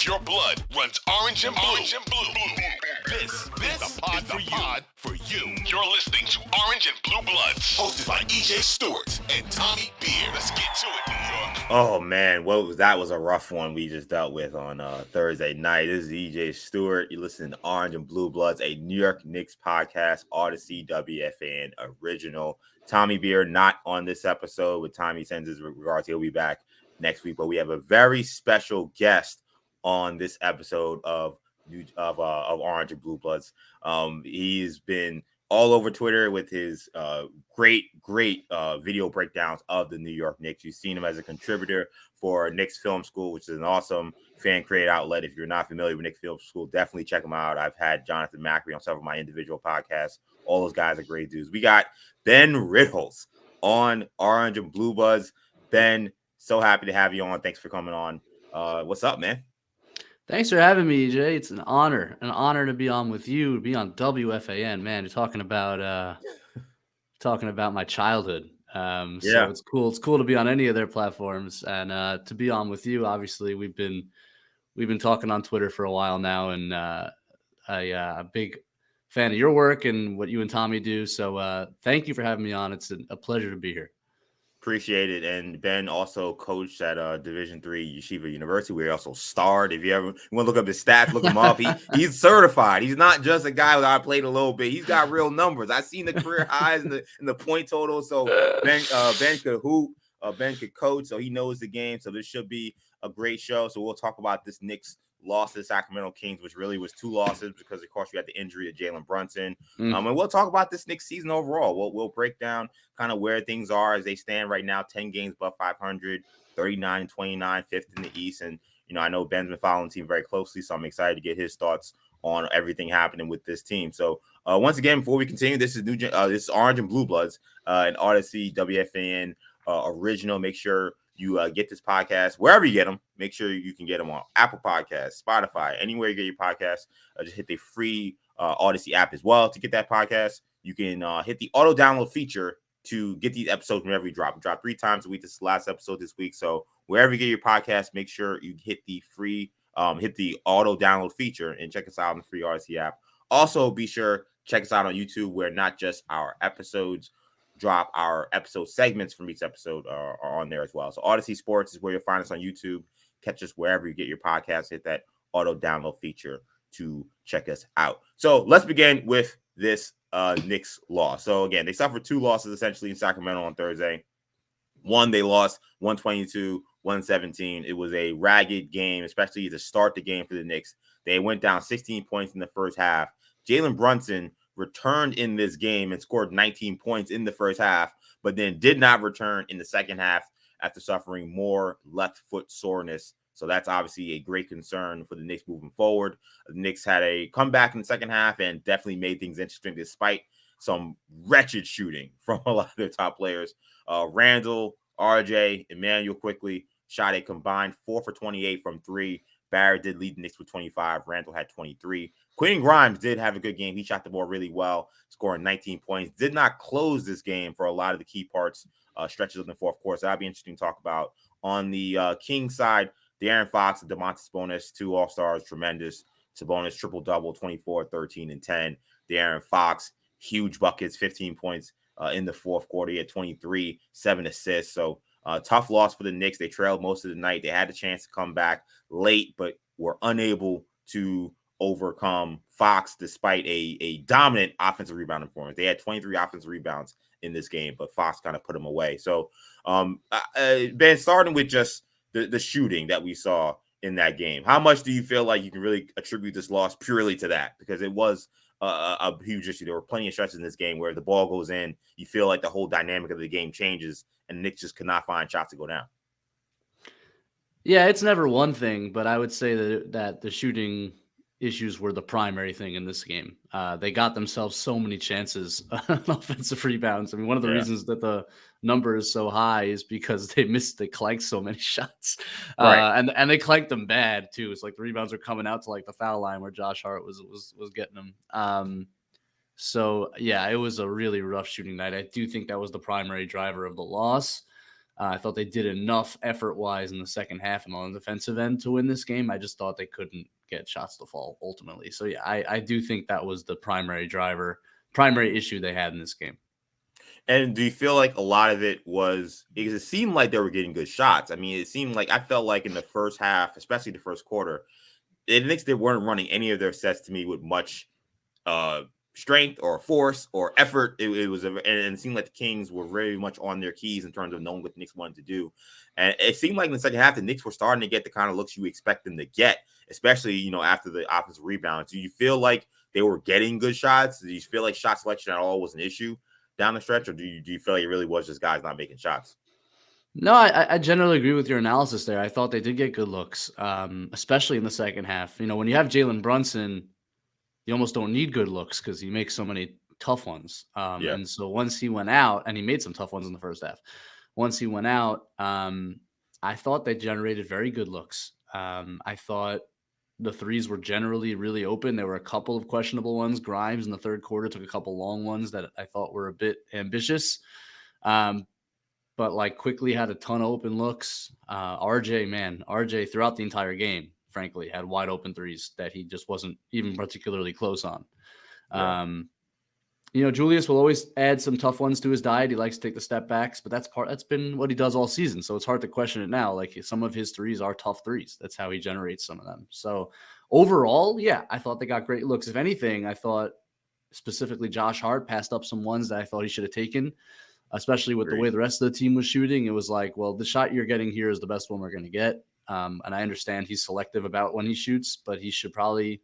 If your blood runs orange and blue, this is the pod for you. You're listening to Orange and Blue Bloods, hosted by EJ Stewart and Tommy Beer. Let's get to it, New York. Oh man, that was a rough one we just dealt with on Thursday night. This is EJ Stewart. You listen to Orange and Blue Bloods, a New York Knicks podcast, Audacy WFAN original. Tommy Beer not on this episode. With Tommy sends his regards, he'll be back next week. But we have a very special guest on this episode of Orange and Blue Bloods. He's been all over Twitter with his great video breakdowns of the New York Knicks. You've seen him as a contributor for Knicks Film School, which is an awesome fan-created outlet. If you're not familiar with Knicks Film School, definitely check them out. I've had Jonathan Macri on several of my individual podcasts. All those guys are great dudes. We got Ben Ritholtz on Orange and Blue Bloods. Ben, so happy to have you on. Thanks for coming on. What's up, man? Thanks for having me, EJ. It's an honor to be on with you, to be on WFAN. Man, you're talking about my childhood. So it's cool. It's cool to be on any of their platforms, and to be on with you. Obviously, we've been talking on Twitter for a while now, and a big fan of your work and what you and Tommy do. So thank you for having me on. It's a pleasure to be here. Appreciate it. And Ben also coached at Division III Yeshiva University, where he also starred. If you want to look up his stats, look him up. He's certified. He's not just a guy that I played a little bit. He's got real numbers. I've seen the career highs and the point total. So Ben could hoop. Ben could coach, so he knows the game. So this should be a great show. So we'll talk about this Knicks loss to the Sacramento Kings, which really was 2 losses because, of course, we had the injury of Jalen Brunson. And we'll talk about this Knicks season overall. We'll break down kind of where things are as they stand right now, 10 games above 500, 39-29, 5th in the East. And, I know Ben's been following the team very closely, so I'm excited to get his thoughts on everything happening with this team. So once again, before we continue, this is Orange and Blue Bloods, an Audacy WFAN original. Make sure you get this podcast wherever you get them. Make sure you can get them on Apple Podcasts, Spotify, anywhere you get your podcasts. Just hit the free Audacy app as well to get that podcast. You can hit the auto download feature to get these episodes whenever you drop. We drop 3 times a week. This is the last episode this week. So wherever you get your podcast, make sure you hit the free, hit the auto download feature and check us out on the free Audacy app. Also, be sure check us out on YouTube, where not just our episodes drop, our episode segments from each episode are on there as well. So Audacy Sports is where you'll find us on YouTube. Catch us wherever you get your podcasts. Hit that auto download feature to check us out. So let's begin with this Knicks loss. So again, they suffered 2 losses essentially in Sacramento on Thursday. One, they lost 122-117. It was a ragged game, especially to start the game for the Knicks. They went down 16 points in the first half. Jalen Brunson returned in this game and scored 19 points in the first half, but then did not return in the second half after suffering more left foot soreness. So that's obviously a great concern for the Knicks moving forward. The Knicks had a comeback in the second half and definitely made things interesting despite some wretched shooting from a lot of their top players. Randall, RJ, Emmanuel quickly shot a combined 4 for 28 from 3. Barrett did lead the Knicks with 25. Randall had 23. Quentin Grimes did have a good game. He shot the ball really well, scoring 19 points. Did not close this game for a lot of the key parts, stretches of the fourth quarter. So that'd be interesting to talk about. On the Kings side, De'Aaron Fox and Domantas Sabonis, 2 All-Stars, tremendous. Sabonis triple-double, 24, 13, and 10. De'Aaron Fox, huge buckets, 15 points in the fourth quarter. He had 23, 7 assists. So tough loss for the Knicks. They trailed most of the night. They had a chance to come back late, but were unable to overcome Fox despite a dominant offensive rebounding performance. They had 23 offensive rebounds in this game, but Fox kind of put them away. So, Ben, starting with just the shooting that we saw in that game, how much do you feel like you can really attribute this loss purely to that? Because it was a huge issue. There were plenty of stretches in this game where the ball goes in, you feel like the whole dynamic of the game changes, and Knicks just could not find shots to go down. Yeah, it's never one thing, but I would say that the shooting issues were the primary thing in this game. They got themselves so many chances on offensive rebounds. I mean, one of the reasons that the number is so high is because they clanked so many shots. Right. And they clanked them bad too. It's like the rebounds are coming out to like the foul line where Josh Hart was getting them. So yeah, it was a really rough shooting night. I do think that was the primary driver of the loss. I thought they did enough effort-wise in the second half and on the defensive end to win this game. I just thought they couldn't get shots to fall ultimately. So, yeah, I do think that was the primary issue they had in this game. And do you feel like a lot of it was because it seemed like they were getting good shots? I mean, it seemed like I felt like in the first half, especially the first quarter, the Knicks they weren't running any of their sets to me with much strength or force or effort. And it seemed like the Kings were very much on their keys in terms of knowing what the Knicks wanted to do. And it seemed like in the second half, the Knicks were starting to get the kind of looks you expect them to get, especially, after the offensive rebounds. Do you feel like they were getting good shots? Do you feel like shot selection at all was an issue down the stretch? Or do you feel like it really was just guys not making shots? No, I generally agree with your analysis there. I thought they did get good looks, especially in the second half. When you have Jalen Brunson, you almost don't need good looks because he makes so many tough ones. And so once he went out, and he made some tough ones in the first half, once he went out, I thought they generated very good looks. I thought the threes were generally really open. There were a couple of questionable ones. Grimes in the third quarter took a couple long ones that I thought were a bit ambitious. But quickly had a ton of open looks. RJ throughout the entire game, frankly, had wide open threes that he just wasn't even particularly close on. Julius will always add some tough ones to his diet. He likes to take the step backs, but that's been what he does all season. So it's hard to question it now. Like some of his threes are tough threes. That's how he generates some of them. So overall, yeah, I thought they got great looks. If anything, I thought specifically Josh Hart passed up some ones that I thought he should have taken, especially with the way the rest of the team was shooting. It was like, well, the shot you're getting here is the best one we're going to get. And I understand he's selective about when he shoots, but he should probably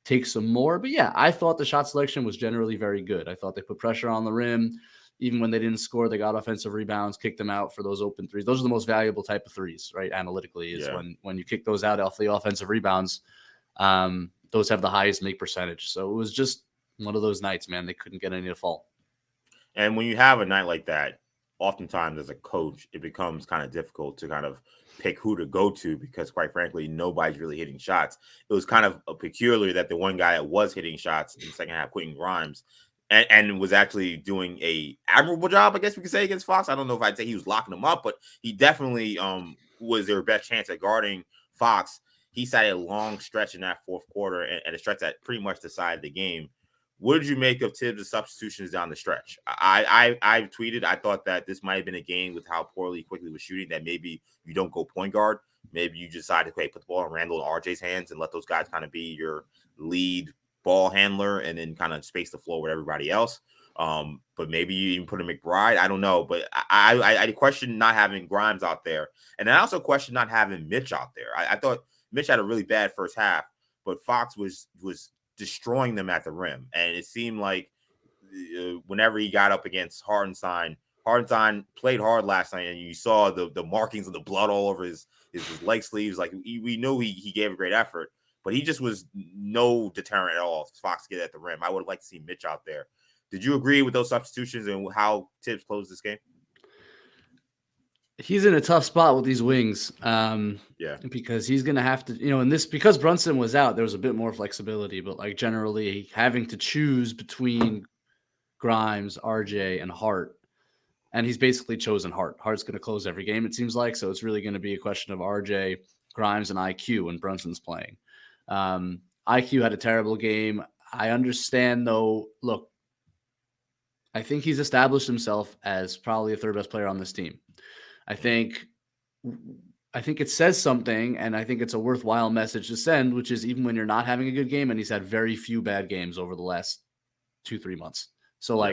take some more. But yeah, I thought the shot selection was generally very good. I thought they put pressure on the rim. Even when they didn't score, they got offensive rebounds, kicked them out for those open threes. Those are the most valuable type of threes, right? Analytically, is when you kick those out off the offensive rebounds, those have the highest make percentage. So it was just one of those nights, man. They couldn't get any to fall. And when you have a night like that, oftentimes as a coach, it becomes kind of difficult to kind of pick who to go to because, quite frankly, nobody's really hitting shots. It was kind of peculiar that the one guy that was hitting shots in the second half, Quentin Grimes, and was actually doing a admirable job, I guess we could say, against Fox. I don't know if I'd say he was locking them up, but he definitely was their best chance at guarding Fox. He sat a long stretch in that fourth quarter and a stretch that pretty much decided the game. What did you make of Tibbs' substitutions down the stretch? I tweeted, I thought that this might have been a game with how poorly Quickly was shooting, that maybe you don't go point guard. Maybe you decide to put the ball in Randall and RJ's hands and let those guys kind of be your lead ball handler and then kind of space the floor with everybody else. But maybe you even put a McBride. I don't know. But I question not having Grimes out there. And I also question not having Mitch out there. I thought Mitch had a really bad first half, but Fox was destroying them at the rim. And it seemed like whenever he got up against Hartenstein played hard last night, and you saw the markings of the blood all over his leg sleeves. Like we knew he gave a great effort, but he just was no deterrent at all. Fox get at the rim. I would like to see Mitch out there. Did you agree with those substitutions and how Tibbs closed this game? He's in a tough spot with these wings. Because he's going to have to, because Brunson was out, there was a bit more flexibility, but generally having to choose between Grimes, RJ, and Hart. And he's basically chosen Hart. Hart's going to close every game, it seems like. So it's really going to be a question of RJ, Grimes, and IQ when Brunson's playing. IQ had a terrible game. I understand, though. Look, I think he's established himself as probably the third best player on this team. I think it says something, and I think it's a worthwhile message to send, which is even when you're not having a good game, and he's had very few bad games over the last 2-3 months. So,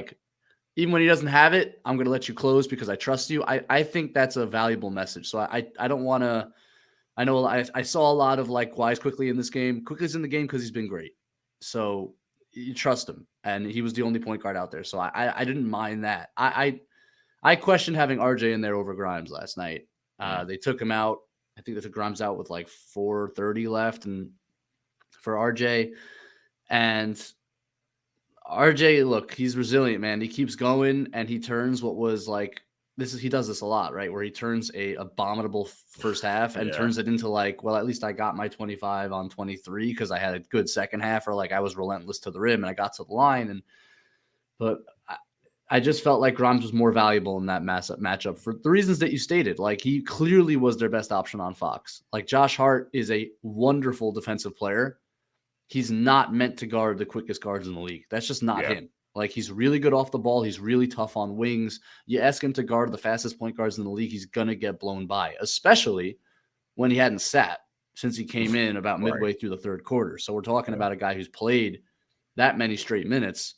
even when he doesn't have it, I'm going to let you close because I trust you. I think that's a valuable message. So I don't want to – I know I saw a lot of why is Quickly in this game. Quickly's in the game because he's been great. So you trust him, and he was the only point guard out there. So I didn't mind that. I questioned having RJ in there over Grimes last night. They took him out. I think they took Grimes out with 4:30 left, and for RJ. And RJ, look, he's resilient, man. He keeps going, and he turns what was he does this a lot, right? Where he turns a abominable first half and turns it into at least I got my 25 on 23 because I had a good second half, or I was relentless to the rim and I got to the line. But I just felt like Grimes was more valuable in that matchup for the reasons that you stated. Like, he clearly was their best option on Fox. Like, Josh Hart is a wonderful defensive player. He's not meant to guard the quickest guards in the league. That's just not him. Like, he's really good off the ball. He's really tough on wings. You ask him to guard the fastest point guards in the league, he's going to get blown by, especially when he hadn't sat since he came in about midway through the third quarter. So we're talking about a guy who's played that many straight minutes.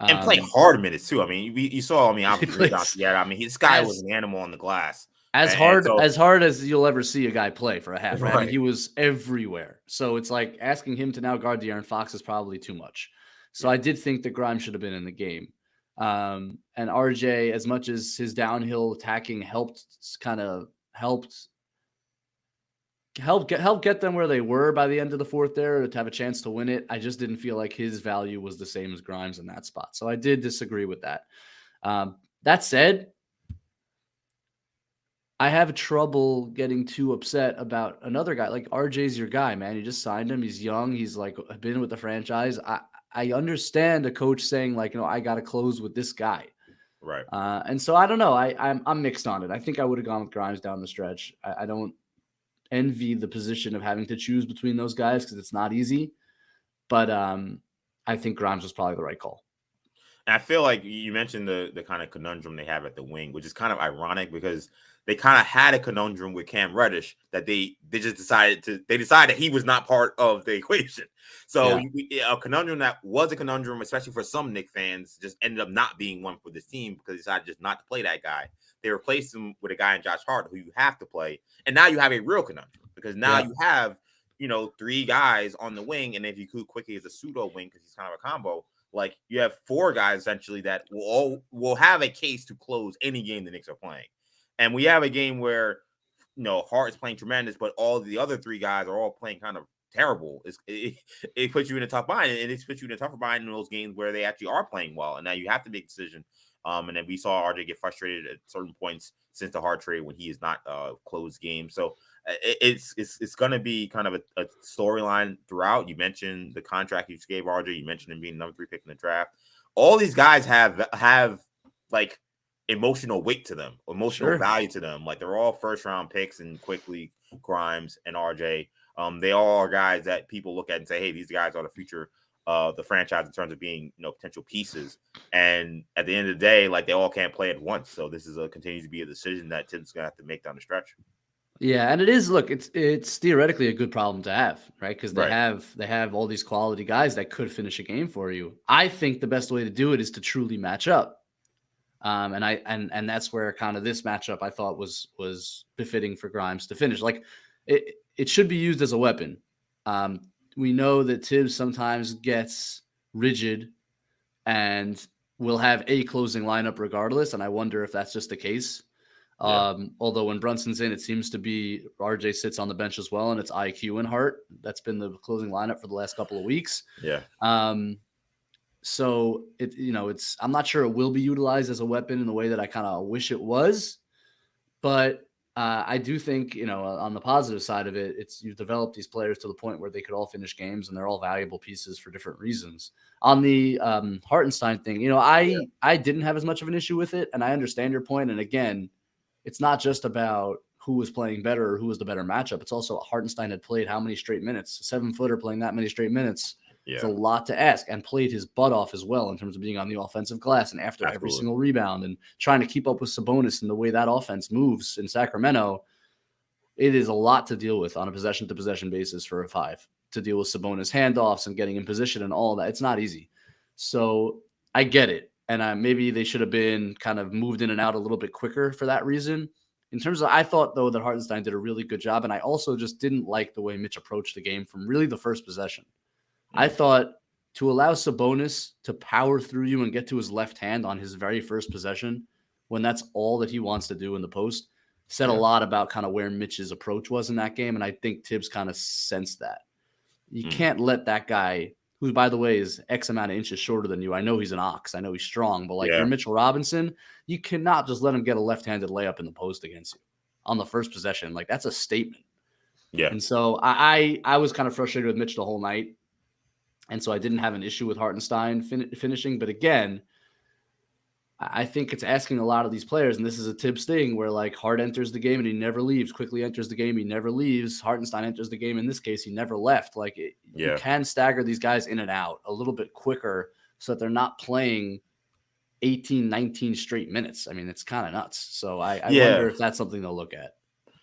And playing hard minutes, too. I mean, you saw, I mean, this guy was an animal on the glass. As hard as you'll ever see a guy play for a half, right? I mean, he was everywhere. So it's like asking him to now guard De'Aaron Fox is probably too much. So I did think that Grimes should have been in the game. And RJ, as much as his downhill attacking helped get them where they were by the end of the fourth there to have a chance to win it, I just didn't feel like his value was the same as Grimes in that spot. So I did disagree with that. That said, I have trouble getting too upset about another guy. Like, RJ's your guy, man. You just signed him. He's young. He's like been with the franchise. I understand a coach saying, like, I got to close with this guy. Right. And so I don't know. I'm mixed on it. I think I would have gone with Grimes down the stretch. I don't envy the position of having to choose between those guys because it's not easy. But I think Grimes was probably the right call. And I feel like you mentioned the kind of conundrum they have at the wing, which is kind of ironic because they kind of had a conundrum with Cam Reddish that they just decided he was not part of the equation. So a conundrum that was a conundrum, especially for some Knicks fans, just ended up not being one for this team because they decided just not to play that guy. They replaced him with a guy in Josh Hart who you have to play. And now you have a real conundrum because now you have, three guys on the wing. And if you could quickly as a pseudo wing, because he's kind of a combo, like you have four guys essentially that will have a case to close any game the Knicks are playing. And we have a game where, Hart is playing tremendous, but all the other three guys are all playing kind of terrible. It puts you in a tough bind, and it puts you in a tougher bind in those games where they actually are playing well. And now you have to make a decision. And then we saw RJ get frustrated at certain points since the Hart trade when he is not closed games. So it's going to be kind of a storyline throughout. You mentioned the contract you just gave RJ. You mentioned him being number 3 pick in the draft. All these guys have like emotional weight to them, emotional value to them. Like they're all first round picks, and quickly Grimes and RJ. They all are guys that people look at and say, hey, these guys are the future of the franchise in terms of being, potential pieces. And at the end of the day, like they all can't play at once. So this is continues to be a decision that Tim's gonna have to make down the stretch. Yeah, and it is. Look, it's theoretically a good problem to have, right? Because they have all these quality guys that could finish a game for you. I think the best way to do it is to truly match up. And that's where kind of this matchup I thought was befitting for Grimes to finish. Like it should be used as a weapon. We know that Tibbs sometimes gets rigid and will have a closing lineup regardless. And I wonder if that's just the case. Although when Brunson's in, it seems to be RJ sits on the bench as well, and it's IQ and Hart. That's been the closing lineup for the last couple of weeks. Yeah. So I'm not sure it will be utilized as a weapon in the way that I kind of wish it was, but I do think, on the positive side of it, you've developed these players to the point where they could all finish games and they're all valuable pieces for different reasons. On the Hartenstein thing, I didn't have as much of an issue with it, and I understand your point. And again, it's not just about who was playing better or who was the better matchup. It's also Hartenstein had played how many straight minutes, 7-footer playing that many straight minutes. Yeah. It's a lot to ask, and played his butt off as well in terms of being on the offensive glass and after every single rebound and trying to keep up with Sabonis and the way that offense moves in Sacramento. It is a lot to deal with on a possession-to-possession basis for a 5, to deal with Sabonis handoffs and getting in position and all that. It's not easy. So I get it. And maybe they should have been kind of moved in and out a little bit quicker for that reason. In terms of, I thought, though, that Hartenstein did a really good job, and I also just didn't like the way Mitch approached the game from really the first possession. I thought to allow Sabonis to power through you and get to his left hand on his very first possession, when that's all that he wants to do in the post, said a lot about kind of where Mitch's approach was in that game, and I think Tibbs kind of sensed that. You can't let that guy, who, by the way, is X amount of inches shorter than you. I know he's an ox. I know he's strong, but you're Mitchell Robinson, you cannot just let him get a left-handed layup in the post against you on the first possession. Like, that's a statement. Yeah. And so I was kind of frustrated with Mitch the whole night. And so I didn't have an issue with Hartenstein finishing. But again, I think it's asking a lot of these players, and this is a Tibbs thing where like Hart enters the game and he never leaves. Quickly enters the game, he never leaves. Hartenstein enters the game. In this case, he never left. Like you can stagger these guys in and out a little bit quicker so that they're not playing 18, 19 straight minutes. I mean, it's kind of nuts. So I wonder if that's something they'll look at.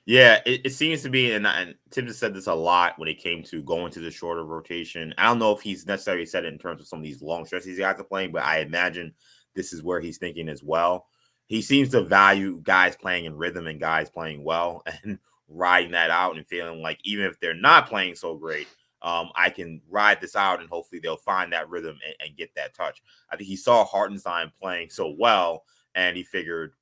Yeah, it seems to be, and Tibbs has said this a lot when it came to going to the shorter rotation. I don't know if he's necessarily said it in terms of some of these long stretches these guys are playing, but I imagine this is where he's thinking as well. He seems to value guys playing in rhythm and guys playing well and riding that out and feeling like even if they're not playing so great, I can ride this out and hopefully they'll find that rhythm and get that touch. I think he saw Hartenstein playing so well and he figured,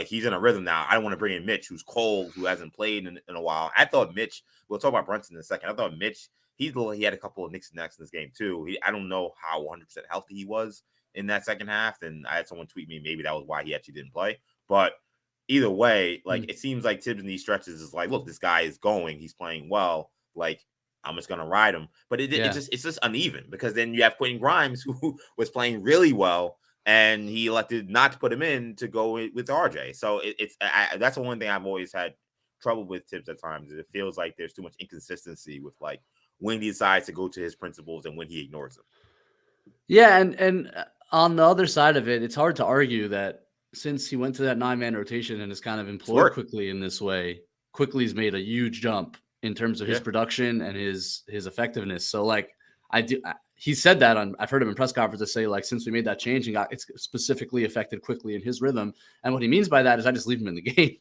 he's in a rhythm now. I don't want to bring in Mitch, who's cold, who hasn't played in a while. I thought Mitch, we'll talk about Brunson in a second. I thought Mitch, he had a couple of Knicks necks in this game too. I don't know how 100% healthy he was in that second half. And I had someone tweet me, maybe that was why he actually didn't play. But either way, like it seems like Tibbs in these stretches is like, look, this guy is going, he's playing well. Like I'm just gonna ride him. But it's just uneven because then you have Quentin Grimes who was playing really well. And he elected not to put him in to go with RJ. So that's the one thing I've always had trouble with Tibbs at times. It feels like there's too much inconsistency with like when he decides to go to his principles and when he ignores them. Yeah, and on the other side of it, it's hard to argue that since he went to that 9-man rotation and is kind of employed quickly in this way, quickly's made a huge jump in terms of his production and his effectiveness. So like he said that I've heard him in press conferences say like, since we made that change and it's specifically affected quickly in his rhythm. And what he means by that is I just leave him in the game.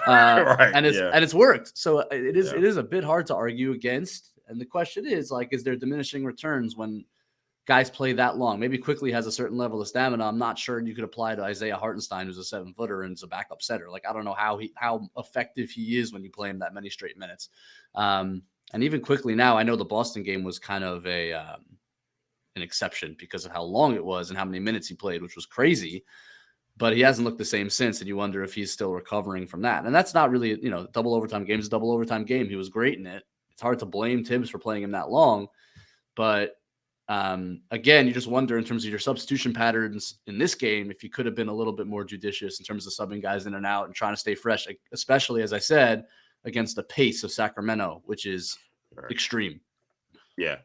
And it's worked. So it is a bit hard to argue against. And the question is like, is there diminishing returns when guys play that long? Maybe quickly has a certain level of stamina. I'm not sure you could apply to Isaiah Hartenstein, who's a 7-footer and is a backup setter. Like, I don't know how effective he is when you play him that many straight minutes. And even quickly now, I know the Boston game was kind of an exception because of how long it was and how many minutes he played, which was crazy. But he hasn't looked the same since, and you wonder if he's still recovering from that. And that's not really, double overtime game is a double overtime game. He was great in it. It's hard to blame Tibbs for playing him that long. But again, you just wonder in terms of your substitution patterns in this game, if you could have been a little bit more judicious in terms of subbing guys in and out and trying to stay fresh, especially, as I said, against the pace of Sacramento, which is extreme. Yeah.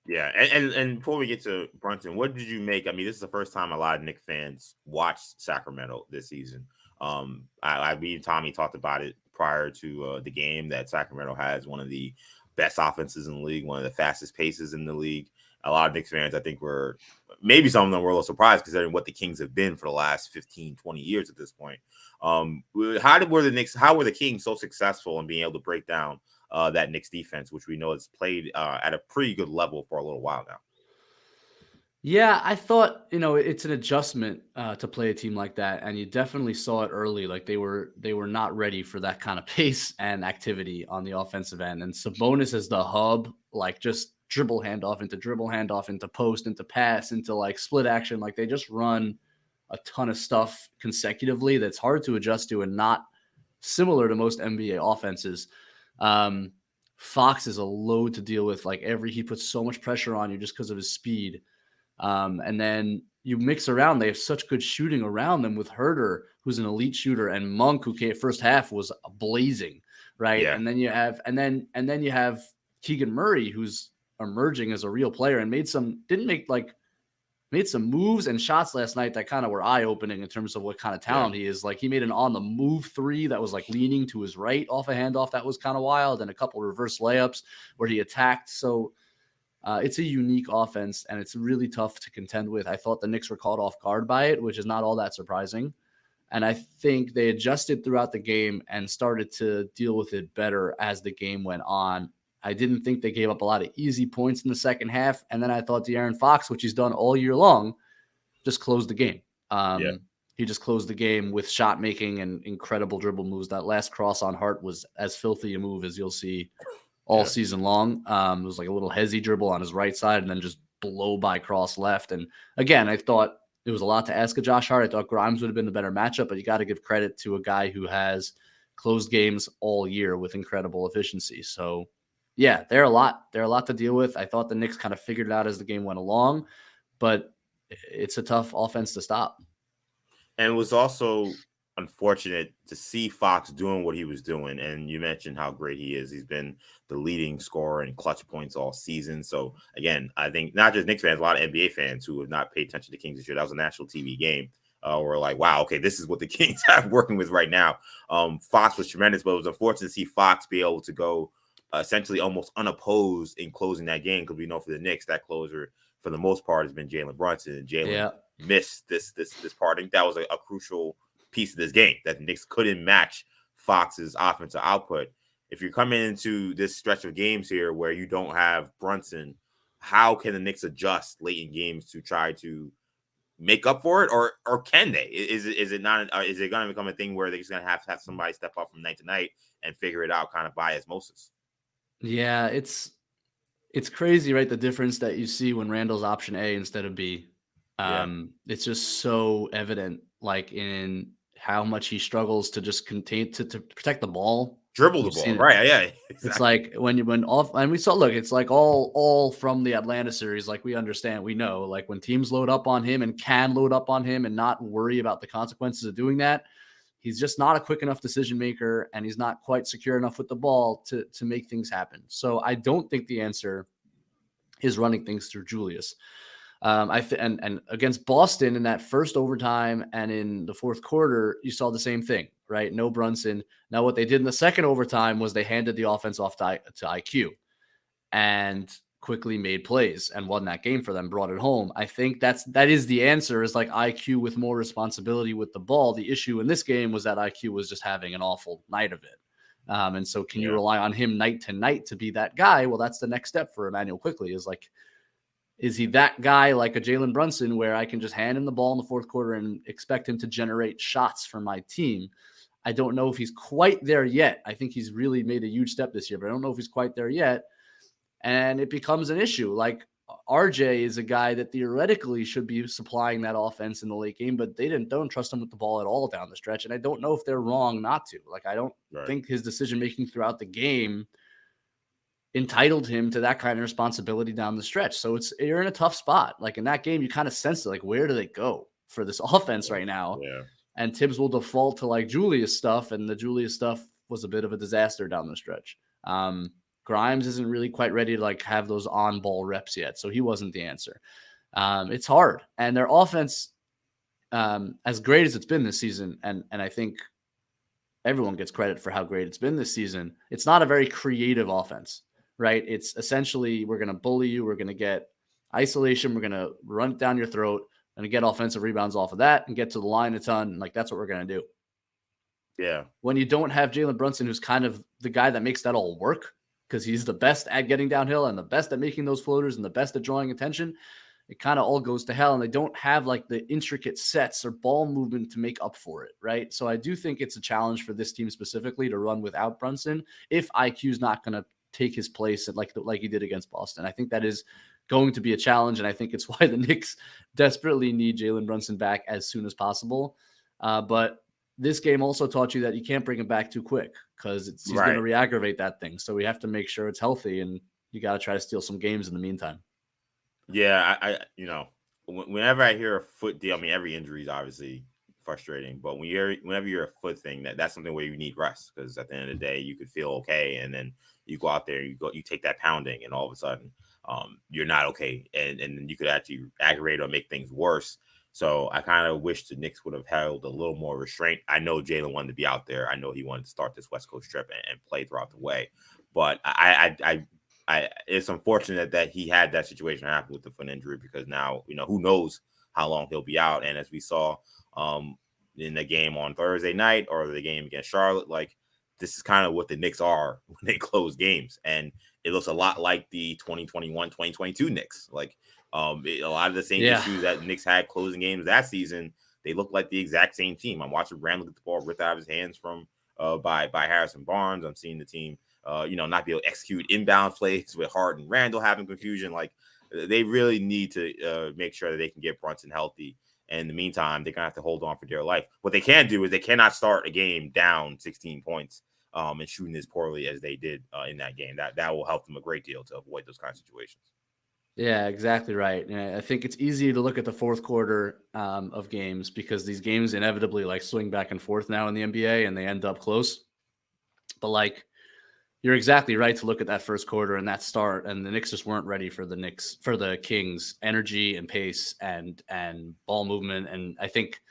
Yeah. And before we get to Brunson, what did you make? I mean, this is the first time a lot of Knicks fans watched Sacramento this season. I believe Tommy talked about it prior to the game that Sacramento has one of the best offenses in the league, one of the fastest paces in the league. A lot of Knicks fans, I think, maybe some of them were a little surprised considering what the Kings have been for the last 15, 20 years at this point. How were the Kings so successful in being able to break down that Knicks defense, which we know has played at a pretty good level for a little while now? Yeah, I thought, it's an adjustment to play a team like that. And you definitely saw it early. Like they were not ready for that kind of pace and activity on the offensive end. And Sabonis is the hub, like just dribble handoff into post, into pass, into like split action. Like they just run a ton of stuff consecutively that's hard to adjust to and not similar to most NBA offenses. Fox is a load to deal with. Like he puts so much pressure on you just because of his speed. And then you mix around, they have such good shooting around them with Herter, who's an elite shooter, and Monk, who first half was blazing, right? Yeah. And then you have Keegan Murray, who's emerging as a real player and made some moves and shots last night that kind of were eye-opening in terms of what kind of talent he is. Like he made an on-the-move 3 that was like leaning to his right off a handoff that was kind of wild, and a couple reverse layups where he attacked. So it's a unique offense, and it's really tough to contend with. I thought the Knicks were caught off guard by it, which is not all that surprising. And I think they adjusted throughout the game and started to deal with it better as the game went on. I didn't think they gave up a lot of easy points in the second half. And then I thought De'Aaron Fox, which he's done all year long, just closed the game. He just closed the game with shot making and incredible dribble moves. That last cross on Hart was as filthy a move as you'll see all season long. It was like a little hezzy dribble on his right side and then just blow by cross left. And again, I thought it was a lot to ask of Josh Hart. I thought Grimes would have been the better matchup, but you got to give credit to a guy who has closed games all year with incredible efficiency. So yeah, they're a lot to deal with. I thought the Knicks kind of figured it out as the game went along, but it's a tough offense to stop. And it was also unfortunate to see Fox doing what he was doing. And you mentioned how great he is. He's been the leading scorer in clutch points all season. So again, I think not just Knicks fans, a lot of NBA fans who have not paid attention to Kings this year. That was a national TV game. Were like, wow, okay, this is what the Kings have working with right now. Fox was tremendous, but it was unfortunate to see Fox be able to go essentially almost unopposed in closing that game, because we know for the Knicks, that closer for the most part has been Jalen Brunson. And Jalen missed this part. I think that was a crucial piece of this game, that the Knicks couldn't match Fox's offensive output. If you're coming into this stretch of games here where you don't have Brunson, how can the Knicks adjust late in games to try to make up for it, or can they? Is it not? Is it going to become a thing where they're just going to have somebody step up from night to night and figure it out kind of by osmosis? Yeah, it's crazy, right? The difference that you see when Randall's option A instead of B. It's just so evident, like in how much he struggles to just contain to protect the ball, dribble the ball, right? Yeah, exactly. It's like when off, and we saw. Look, it's like all from the Atlanta series. Like we understand, we know, like when teams load up on him and can load up on him and not worry about the consequences of doing that. He's just not a quick enough decision maker, and he's not quite secure enough with the ball to make things happen. So I don't think the answer is running things through Julius. And against Boston in that first overtime and in the fourth quarter, you saw the same thing, right? No Brunson. Now, what they did in the second overtime was they handed the offense off to IQ and quickly made plays and won that game for them, brought it home. I think that is the answer, is like IQ with more responsibility with the ball. The issue in this game was that IQ was just having an awful night of it. And so can you rely on him night to night to be that guy? Well, that's the next step for Emmanuel Quickley, is he that guy like a Jalen Brunson where I can just hand him the ball in the fourth quarter and expect him to generate shots for my team? I don't know if he's quite there yet. I think he's really made a huge step this year, but I don't know if he's quite there yet. And it becomes an issue. Like RJ is a guy that theoretically should be supplying that offense in the late game, but they don't trust him with the ball at all down the stretch. And I don't know if they're wrong not to. Like, I don't think his decision-making throughout the game entitled him to that kind of responsibility down the stretch. So you're in a tough spot. Like in that game, you kind of sense it, like, where do they go for this offense right now? Yeah. And Tibbs will default to like Julius stuff, and the Julius stuff was a bit of a disaster down the stretch. Grimes isn't really quite ready to like have those on-ball reps yet, so he wasn't the answer. It's hard, and their offense, as great as it's been this season, and I think everyone gets credit for how great it's been this season, it's not a very creative offense. Right? It's essentially, we're going to bully you. We're going to get isolation. We're going to run it down your throat and get offensive rebounds off of that and get to the line a ton. Like, that's what we're going to do. Yeah. When you don't have Jalen Brunson, who's kind of the guy that makes that all work, because he's the best at getting downhill and the best at making those floaters and the best at drawing attention, it kind of all goes to hell. And they don't have like the intricate sets or ball movement to make up for it. Right. So I do think it's a challenge for this team specifically to run without Brunson if IQ's not going to take his place like he did against Boston. I think that is going to be a challenge, and I think it's why the Knicks desperately need Jalen Brunson back as soon as possible. But this game also taught you that you can't bring him back too quick, because he's going to re-aggravate that thing. So we have to make sure it's healthy, and you got to try to steal some games in the meantime. Yeah, I whenever I hear a foot deal, I mean, every injury is obviously frustrating, but whenever you're a foot thing, that's something where you need rest, because at the end of the day, you could feel okay, and then you go out there, you take that pounding, and all of a sudden, you're not okay, and you could actually aggravate or make things worse. So I kind of wish the Knicks would have held a little more restraint. I know Jalen wanted to be out there. I know he wanted to start this West Coast trip and play throughout the way, but I it's unfortunate that he had that situation happen with the foot injury, because now, who knows how long he'll be out. And as we saw in the game on Thursday night, or the game against Charlotte, like, this is kind of what the Knicks are when they close games. And it looks a lot like the 2021-2022 Knicks. Like, a lot of the same issues that Knicks had closing games that season, they look like the exact same team. I'm watching Randall get the ball ripped out of his hands by Harrison Barnes. I'm seeing the team not be able to execute inbound plays with Harden and Randall having confusion. Like, they really need to make sure that they can get Brunson healthy. And in the meantime, they're going to have to hold on for dear life. What they can do is they cannot start a game down 16 points and shooting as poorly as they did in that game. That will help them a great deal to avoid those kind of situations. Yeah, exactly right. And I think it's easy to look at the fourth quarter of games because these games inevitably like swing back and forth now in the NBA and they end up close. But like you're exactly right to look at that first quarter and that start, and the Knicks just weren't ready for the Kings energy and pace and ball movement. And I think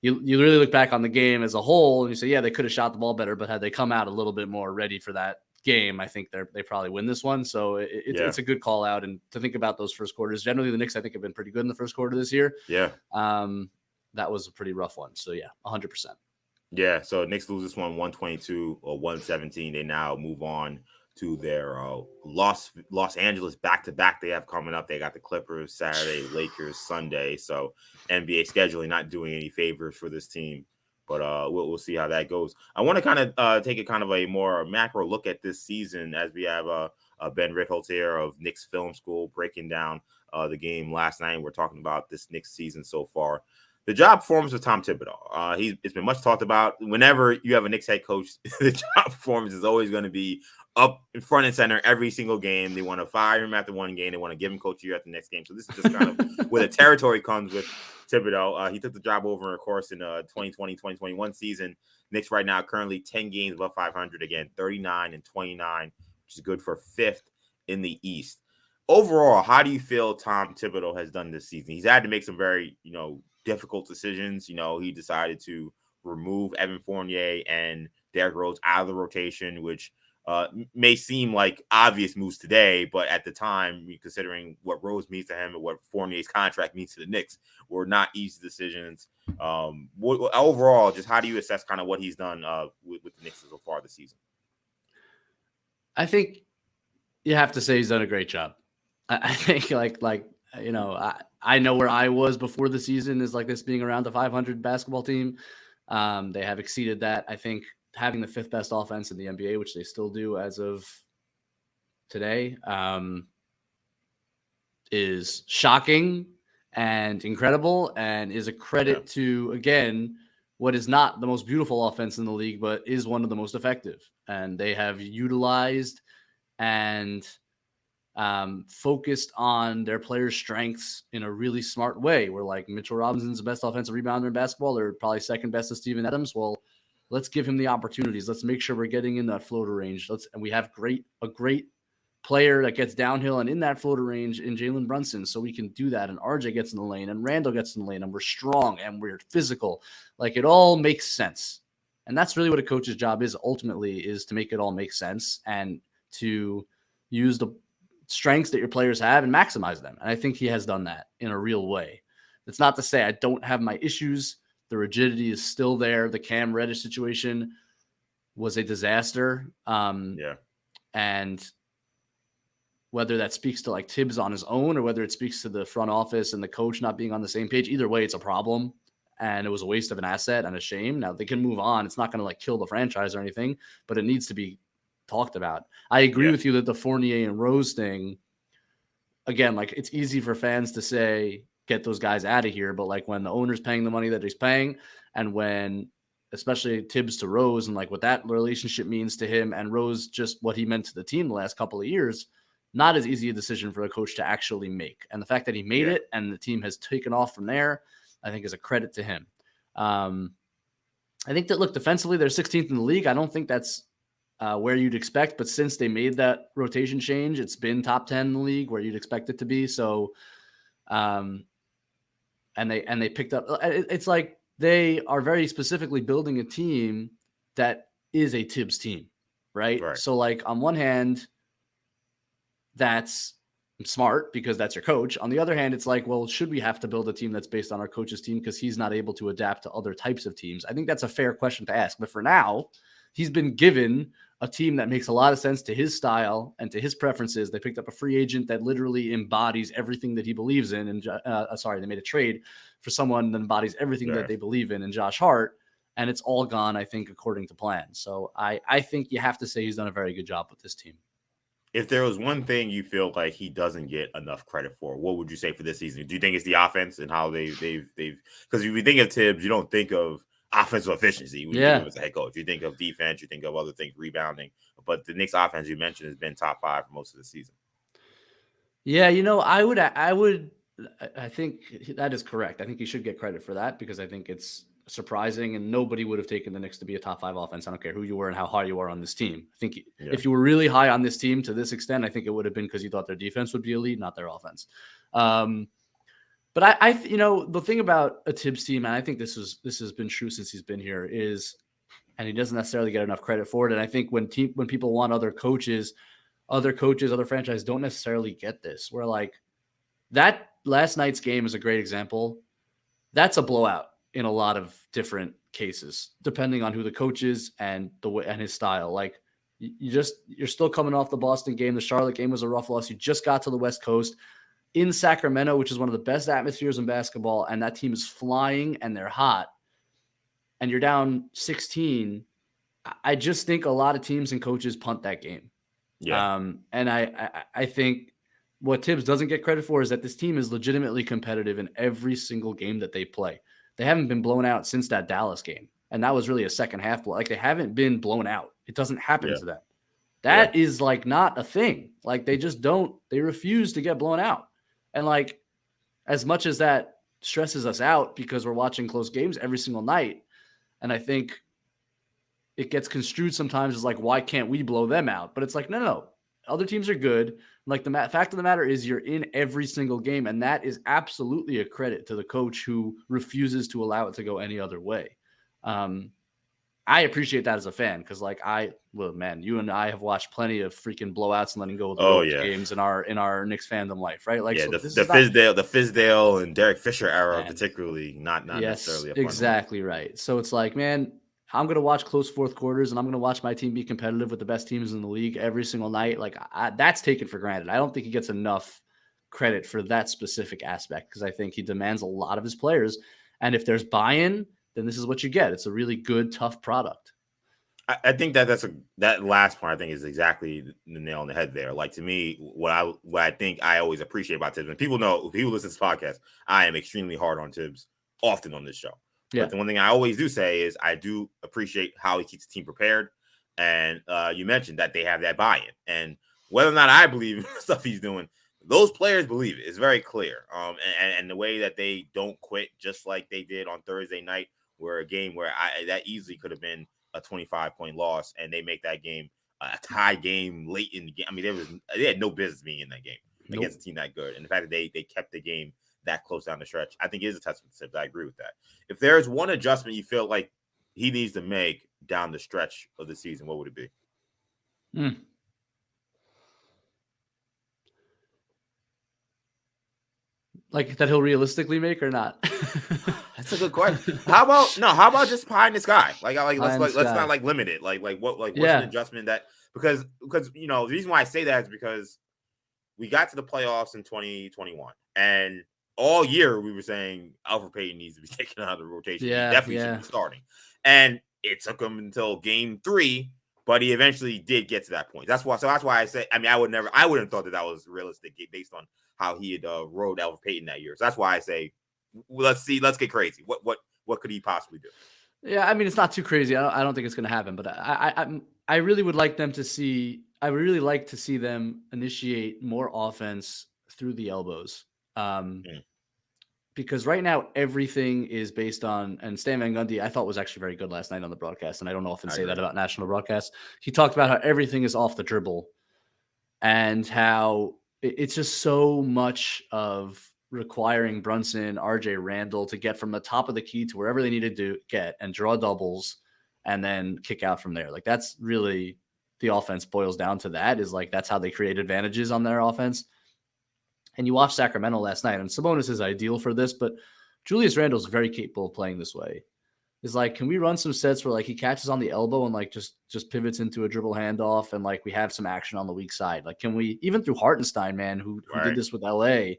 you really look back on the game as a whole and you say, yeah, they could have shot the ball better, but had they come out a little bit more ready for that game, I think they probably win this one. So it's a good call out. And to think about those first quarters, generally the Knicks I think have been pretty good in the first quarter this year. Yeah. That was a pretty rough one. So yeah, 100%. Yeah, so Knicks lose this one 122 or 117. They now move on to their Los Angeles back-to-back they have coming up. They got the Clippers Saturday, Lakers Sunday. So NBA scheduling not doing any favors for this team, but we'll see how that goes. I want to kind of take a kind of a more macro look at this season as we have Ben Ritholtz here of Knicks Film School breaking down the game last night. We're talking about this Knicks season so far. The job performance of Tom Thibodeau. It's been much talked about. Whenever you have a Knicks head coach, the job performance is always going to be up in front and center every single game. They want to fire him after one game. They want to give him coach of the year at the next game. So this is just kind of where the territory comes with Thibodeau. He took the job over, of course, in 2020-2021 season. Knicks right now currently 10 games above 500. Again, 39 and 29, which is good for fifth in the East. Overall, how do you feel Tom Thibodeau has done this season? He's had to make some very, difficult decisions. He decided to remove Evan Fournier and Derrick Rose out of the rotation, which may seem like obvious moves today, but at the time, considering what Rose means to him and what Fournier's contract means to the Knicks, were not easy decisions. Overall, just how do you assess kind of what he's done with the Knicks so far this season? I think you have to say he's done a great job. I think I know where I was before the season is like this being around the 500 basketball team. They have exceeded that. I think having the fifth best offense in the NBA, which they still do as of today, is shocking and incredible and is a credit to, again, what is not the most beautiful offense in the league, but is one of the most effective. And they have utilized and focused on their players' strengths in a really smart way. Where like Mitchell Robinson's the best offensive rebounder in basketball, or probably second best to Steven Adams. Well, let's give him the opportunities. Let's make sure we're getting in that floater range. And we have a great player that gets downhill and in that floater range in Jalen Brunson, so we can do that. And RJ gets in the lane, and Randall gets in the lane, and we're strong and we're physical. Like it all makes sense, and that's really what a coach's job is. Ultimately, is to make it all make sense and to use the strengths that your players have and maximize them. And I think he has done that in a real way. It's not to say I don't have my issues. The rigidity is still there. The Cam Reddish situation was a disaster. And whether that speaks to like Tibbs on his own or whether it speaks to the front office and the coach not being on the same page, either way, it's a problem. And it was a waste of an asset and a shame. Now they can move on. It's not going to like kill the franchise or anything, but it needs to be talked about. I agree with you that the Fournier and Rose thing, again, like it's easy for fans to say, get those guys out of here. But like when the owner's paying the money that he's paying, and when especially Tibbs to Rose and like what that relationship means to him and Rose, just what he meant to the team the last couple of years, not as easy a decision for a coach to actually make. And the fact that he made it and the team has taken off from there, I think is a credit to him. I think that, look, defensively, they're 16th in the league. I don't think that's where you'd expect, but since they made that rotation change, it's been top 10 in the league where you'd expect it to be. So, and they picked up, it's like they are very specifically building a team that is a Tibbs team, right? So like on one hand, that's smart because that's your coach. On the other hand, it's like, well, should we have to build a team that's based on our coach's team because he's not able to adapt to other types of teams? I think that's a fair question to ask. But for now, he's been given a team that makes a lot of sense to his style and to his preferences. They picked up a free agent that literally embodies everything that he believes in. And they made a trade for someone that embodies everything that they believe in Josh Hart. And it's all gone, I think, according to plan. So I think you have to say he's done a very good job with this team. If there was one thing you feel like he doesn't get enough credit for, what would you say for this season? Do you think it's the offense and how they've because if you think of Tibbs, you don't think of offensive efficiency. When you think of as a head coach, you think of defense, you think of other things, rebounding. But the Knicks offense you mentioned has been top 5 for most of the season. Yeah, I think that is correct. I think he should get credit for that because I think it's surprising and nobody would have taken the Knicks to be a top 5 offense. I don't care who you were and how high you are on this team. I think Yeah. if you were really high on this team to this extent, I think it would have been because you thought their defense would be elite, not their offense. But the thing about a Tibbs team, and I think this has been true since he's been here, is, and he doesn't necessarily get enough credit for it. And I think when people want other coaches, other franchises don't necessarily get this. Where like that last night's game is a great example. That's a blowout in a lot of different cases, depending on who the coach is and the way and his style. Like you're still coming off the Boston game. The Charlotte game was a rough loss. You just got to the West Coast in Sacramento, which is one of the best atmospheres in basketball, and that team is flying and they're hot. And you're down 16. I just think a lot of teams and coaches punt that game. Yeah. And I think what Tibbs doesn't get credit for is that this team is legitimately competitive in every single game that they play. They haven't been blown out since that Dallas game. And that was really a second half blow. Like they haven't been blown out. It doesn't happen to them. That is like not a thing. Like they just they refuse to get blown out. And like, as much as that stresses us out because we're watching close games every single night, and I think it gets construed sometimes as like, why can't we blow them out? But it's like, no. Other teams are good. Like the fact of the matter is you're in every single game, and that is absolutely a credit to the coach who refuses to allow it to go any other way. I appreciate that as a fan because, like, you and I have watched plenty of freaking blowouts and letting go of the games in our Knicks fandom life, right? Like, the Fizdale and Derek Fisher era, particularly not necessarily. Exactly right. So it's like, man, I'm going to watch close fourth quarters and I'm going to watch my team be competitive with the best teams in the league every single night. Like that's taken for granted. I don't think he gets enough credit for that specific aspect because I think he demands a lot of his players. And if there's buy-in, then this is what you get. It's a really good, tough product. I think that last part I think is exactly the nail on the head there. Like to me, what I think I always appreciate about Tibbs, and people listen to this podcast, I am extremely hard on Tibbs often on this show. Yeah. But the one thing I always do say is I do appreciate how he keeps the team prepared. And you mentioned that they have that buy-in. And whether or not I believe in the stuff he's doing, those players believe it. It's very clear. And the way that they don't quit, just like they did on Thursday night, where a game where that easily could have been a 25-point loss, and they make that game a tie game late in the game. I mean, they had no business being in that game against a team that good. And the fact that they kept the game that close down the stretch, I think is a testament to Tibbs. I agree with that. If there's one adjustment you feel like he needs to make down the stretch of the season, what would it be? Like that he'll realistically make or not? That's a good question. How about just behind this guy? Let's not like limit it. What's an adjustment that because the reason why I say that is because we got to the playoffs in 2021 and all year we were saying Alfred Payton needs to be taken out of the rotation. He definitely should be starting. And it took him until game 3, but he eventually did get to that point. That's why I say, I mean, I wouldn't have thought that was realistic based on how he had rode Alfred Payton that year. So that's why I say, let's get crazy. What could he possibly do? Yeah, I mean, it's not too crazy. I don't think it's going to happen, but I really would like them to see. I would really like to see them initiate more offense through the elbows. Because right now everything is based on, and Stan Van Gundy, I thought was actually very good last night on the broadcast, and I don't often say that about national broadcasts. He talked about how everything is off the dribble and how it's just so much of requiring Brunson, RJ Randall to get from the top of the key to wherever they needed to get and draw doubles and then kick out from there. Like that's really the offense boils down to that is like, that's how they create advantages on their offense. And you watched Sacramento last night, and Sabonis is ideal for this, but Julius Randle's very capable of playing this way. It's like, can we run some sets where like he catches on the elbow and like just pivots into a dribble handoff and like we have some action on the weak side? Like, can we, even through Hartenstein, man, who did this with LA,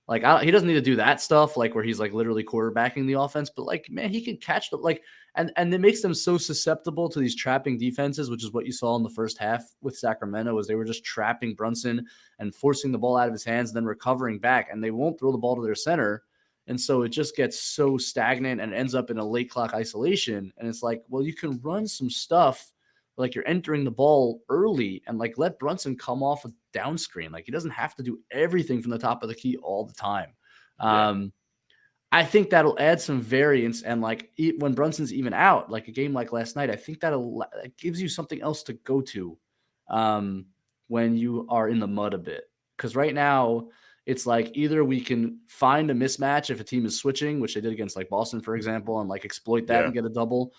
like he doesn't need to do that stuff, like where he's like literally quarterbacking the offense, but like, man, he can catch the, like, and it makes them so susceptible to these trapping defenses, which is what you saw in the first half with Sacramento, was they were just trapping Brunson and forcing the ball out of his hands and then recovering back, and they won't throw the ball to their center. And so it just gets so stagnant and ends up in a late clock isolation. And it's like, well, you can run some stuff like you're entering the ball early and like let Brunson come off a down screen. Like he doesn't have to do everything from the top of the key all the time. I think that'll add some variance. And like when Brunson's even out, like a game like last night, I think that gives you something else to go to when you are in the mud a bit. Because right now it's like either we can find a mismatch if a team is switching, which they did against like Boston, for example, and like exploit that and get a double,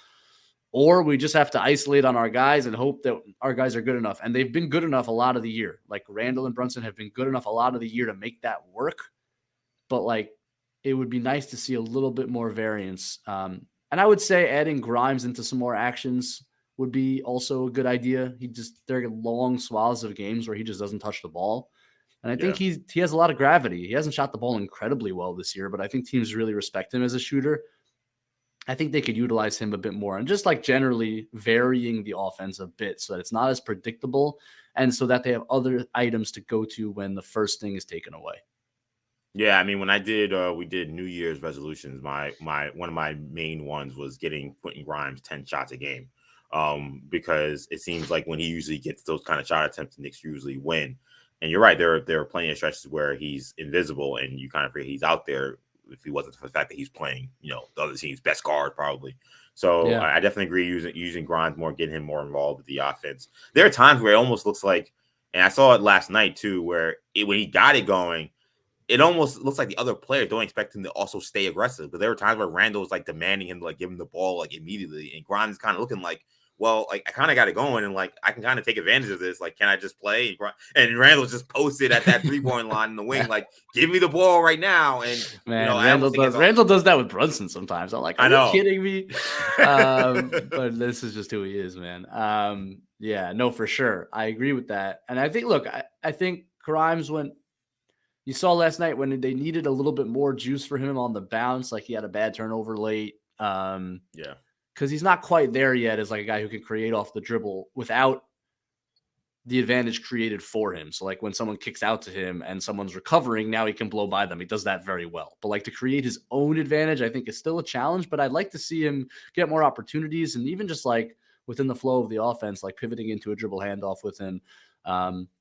or we just have to isolate on our guys and hope that our guys are good enough. And they've been good enough a lot of the year. Like Randall and Brunson have been good enough a lot of the year to make that work. But like, it would be nice to see a little bit more variance. And I would say adding Grimes into some more actions would be also a good idea. There are long swaths of games where he just doesn't touch the ball. And I think he has a lot of gravity. He hasn't shot the ball incredibly well this year, but I think teams really respect him as a shooter. I think they could utilize him a bit more and just like generally varying the offense a bit so that it's not as predictable and so that they have other items to go to when the first thing is taken away. Yeah, I mean, when we did New Year's resolutions, my one of my main ones was getting Quentin Grimes 10 shots a game, because it seems like when he usually gets those kind of shot attempts, the Knicks usually win. And you're right, there are plenty of stretches where he's invisible, and you kind of forget he's out there if he wasn't for the fact that he's playing, the other team's best guard probably. So I definitely agree using Grimes more, getting him more involved with the offense. There are times where it almost looks like, and I saw it last night too, where when he got it going, it almost looks like the other players don't expect him to also stay aggressive. But there were times where Randall was like demanding him to like give him the ball like immediately, and Grimes is kind of looking like, well, like I kind of got it going, and like I can kind of take advantage of this. Like, can I just play? And Randall just posted at that 3-point line in the wing, like, give me the ball right now. And man, Randall does that with Brunson sometimes. I'm like, are you kidding me? But this is just who he is, man. Yeah, no, for sure, I agree with that. And I think, look, I think Grimes went. You saw last night when they needed a little bit more juice for him on the bounce, like he had a bad turnover late. Because he's not quite there yet as like a guy who can create off the dribble without the advantage created for him. So like when someone kicks out to him and someone's recovering, now he can blow by them. He does that very well. But like to create his own advantage, I think is still a challenge, but I'd like to see him get more opportunities and even just like within the flow of the offense, like pivoting into a dribble handoff with him,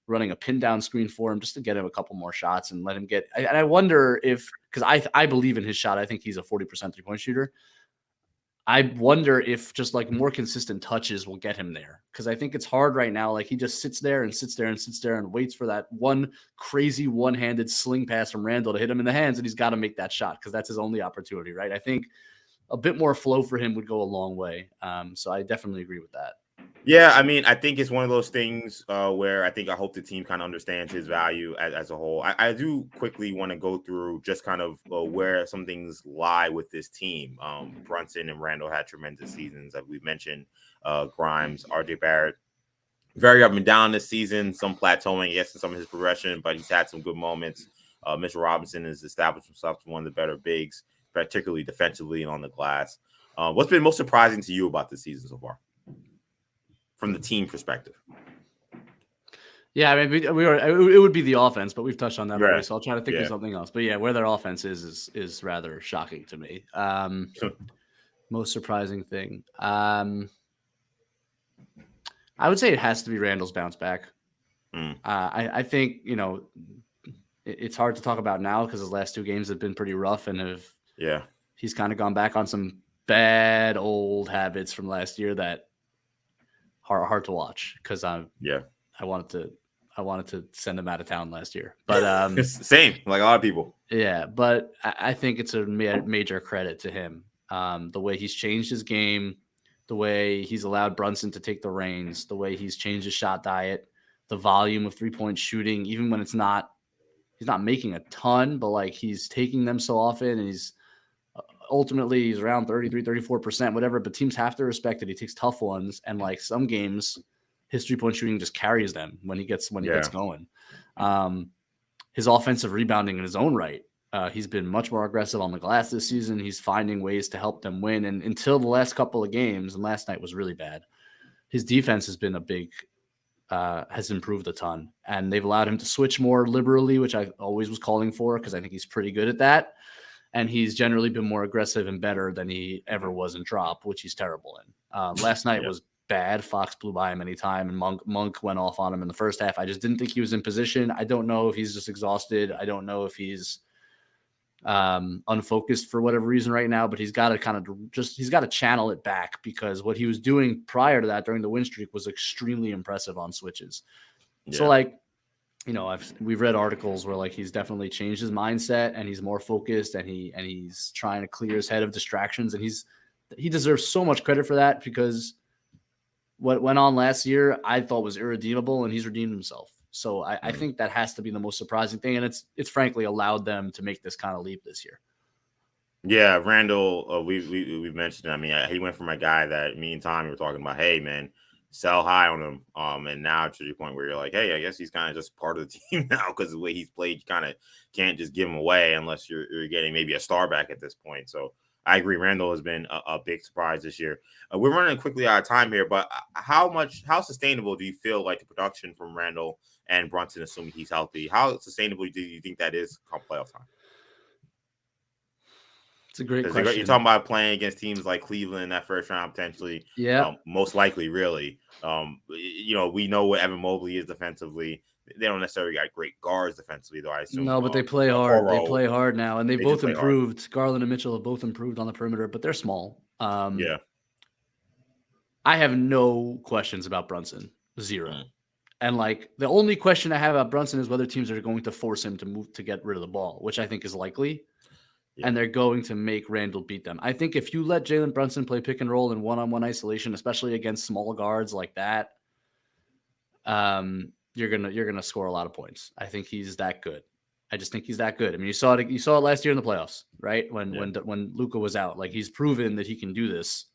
running a pin down screen for him just to get him a couple more shots and let him get. And I wonder if, because I believe in his shot, I think he's a 40% 3-point shooter. I wonder if just like more consistent touches will get him there. Because I think it's hard right now. Like he just sits there and waits for that one crazy one-handed sling pass from Randall to hit him in the hands. And he's got to make that shot because that's his only opportunity, right? I think a bit more flow for him would go a long way. So I definitely agree with that. Yeah, I mean, I think it's one of those things where I hope the team kind of understands his value as a whole. I do quickly want to go through just kind of where some things lie with this team. Brunson and Randall had tremendous seasons, as we've mentioned. Grimes, RJ Barrett, very up and down this season, some plateauing, yes, in some of his progression, but he's had some good moments. Mitchell Robinson has established himself as one of the better bigs, particularly defensively and on the glass. What's been most surprising to you about this season so far, from the team perspective? Yeah, I mean, it would be the offense, but we've touched on that already, so I'll try to think of something else. But yeah, where their offense is rather shocking to me. Most surprising thing. I would say it has to be Randall's bounce back. I think, it's hard to talk about now because his last two games have been pretty rough and he's kind of gone back on some bad old habits from last year that are hard to watch because I wanted to send him out of town last year, but same like a lot of people. Yeah, but I think it's a major credit to him. The way he's changed his game, the way he's allowed Brunson to take the reins, the way he's changed his shot diet, the volume of 3-point shooting, even when he's not making a ton, but like he's taking them so often, and he's around 33, 34%, whatever, but teams have to respect it. He takes tough ones, and like some games, his 3-point shooting just carries them when he gets going. His offensive rebounding in his own right. He's been much more aggressive on the glass this season. He's finding ways to help them win. And until the last couple of games, and last night was really bad, his defense has been has improved a ton. And they've allowed him to switch more liberally, which I always was calling for because I think he's pretty good at that. And he's generally been more aggressive and better than he ever was in drop, which he's terrible in. Last night was bad. Fox blew by him anytime, and Monk went off on him in the first half. I just didn't think he was in position. I don't know if he's just exhausted. I don't know if he's unfocused for whatever reason right now, but he's got to channel it back, because what he was doing prior to that during the win streak was extremely impressive on switches. Yeah. So like, we've read articles where like he's definitely changed his mindset and he's more focused and he's trying to clear his head of distractions, and he deserves so much credit for that, because what went on last year I thought was irredeemable, and he's redeemed himself. So I think that has to be the most surprising thing, and it's frankly allowed them to make this kind of leap this year. Yeah, Randall, we've mentioned. I mean, he went from a guy that me and Tommy were talking about. Hey, man, sell high on him. And now to the point where you're like, hey, I guess he's kind of just part of the team now, because the way he's played, you kind of can't just give him away unless you're getting maybe a star back at this point. So I agree. Randall has been a big surprise this year. We're running quickly out of time here, but how sustainable do you feel like the production from Randall and Brunson, assuming he's healthy, how sustainable do you think that is come playoff time? It's a great question. You're talking about playing against teams like Cleveland in that first round, potentially. Yeah. Most likely, really. We know what Evan Mobley is defensively. They don't necessarily got great guards defensively, though, I assume. No, but they play hard. They play hard now, and they both improved. Hard. Garland and Mitchell have both improved on the perimeter, but they're small. Yeah. I have no questions about Brunson. Zero. And like the only question I have about Brunson is whether teams are going to force him to move to get rid of the ball, which I think is likely. Yeah. And they're going to make Randall beat them. I think if you let Jalen Brunson play pick and roll in one-on-one isolation, especially against small guards like that, you're gonna score a lot of points. I think he's that good. I just think he's that good. I mean, you saw it last year in the playoffs, right? When Luka was out, like he's proven that he can do this,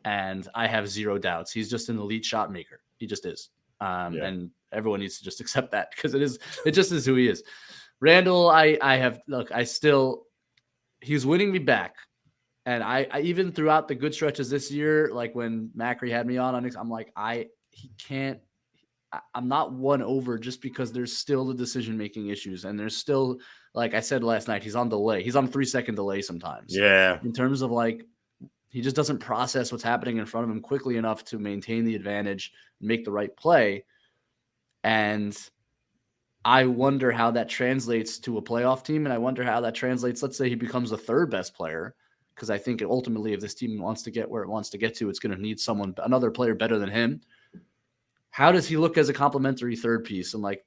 and I have zero doubts. He's just an elite shot maker. He just is. And everyone needs to just accept that, because it just is who he is. Randall, he's winning me back. And I even throughout the good stretches this year, like when Macri had me on Knicks, I'm like, I'm not won over just because there's still the decision-making issues. And there's still, like I said last night, he's on delay. He's on 3-second delay sometimes. Yeah. In terms of like, he just doesn't process what's happening in front of him quickly enough to maintain the advantage, make the right play. And I wonder how that translates to a playoff team. And I wonder how that translates. Let's say he becomes the third best player, because I think ultimately if this team wants to get where it wants to get to, it's going to need another player better than him. How does he look as a complementary third piece? And like,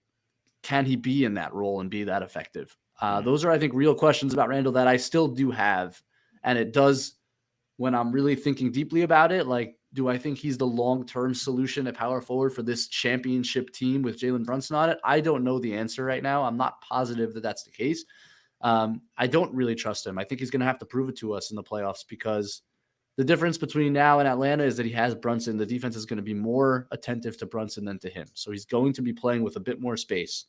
can he be in that role and be that effective? Those are, I think, real questions about Randall that I still do have. And it does, when I'm really thinking deeply about it, like, do I think he's the long-term solution at power forward for this championship team with Jalen Brunson on it? I don't know the answer right now. I'm not positive that that's the case. I don't really trust him. I think he's going to have to prove it to us in the playoffs, because the difference between now and Atlanta is that he has Brunson. The defense is going to be more attentive to Brunson than to him. So he's going to be playing with a bit more space,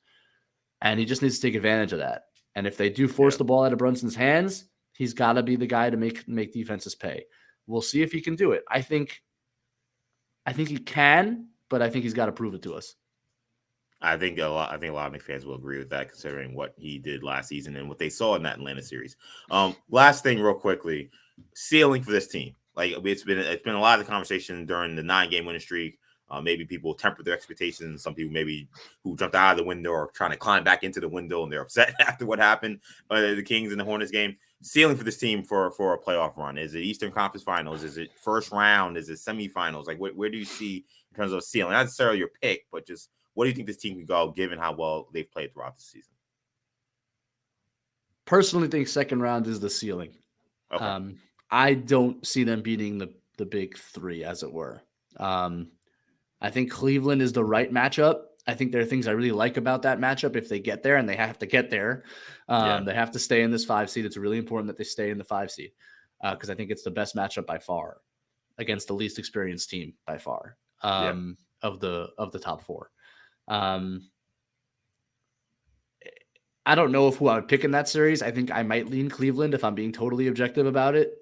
and he just needs to take advantage of that. And if they do force the ball out of Brunson's hands, he's got to be the guy to make defenses pay. We'll see if he can do it. I think he can, but I think he's got to prove it to us. I think a lot of Knicks fans will agree with that, considering what he did last season and what they saw in that Atlanta series. Last thing, real quickly, ceiling for this team. Like it's been a lot of conversation during the 9-game winning streak. Maybe people tempered their expectations. Some people maybe who jumped out of the window or trying to climb back into the window, and they're upset after what happened. The Kings and the Hornets game. Ceiling for this team for a playoff run. Is it Eastern Conference Finals? Is it first round? Is it semifinals? Like where do you see in terms of ceiling? Not necessarily your pick, but just what do you think this team can go, given how well they've played throughout the season? Personally, think second round is the ceiling. Okay. I don't see them beating the big three, as it were. I think Cleveland is the right matchup. I think there are things I really like about that matchup if they get there, and they have to get there. They have to stay in this 5 seed. It's really important that they stay in the 5 seed because I think it's the best matchup by far against the least experienced team by far of the top 4. I don't know who I would pick in that series. I think I might lean Cleveland if I'm being totally objective about it,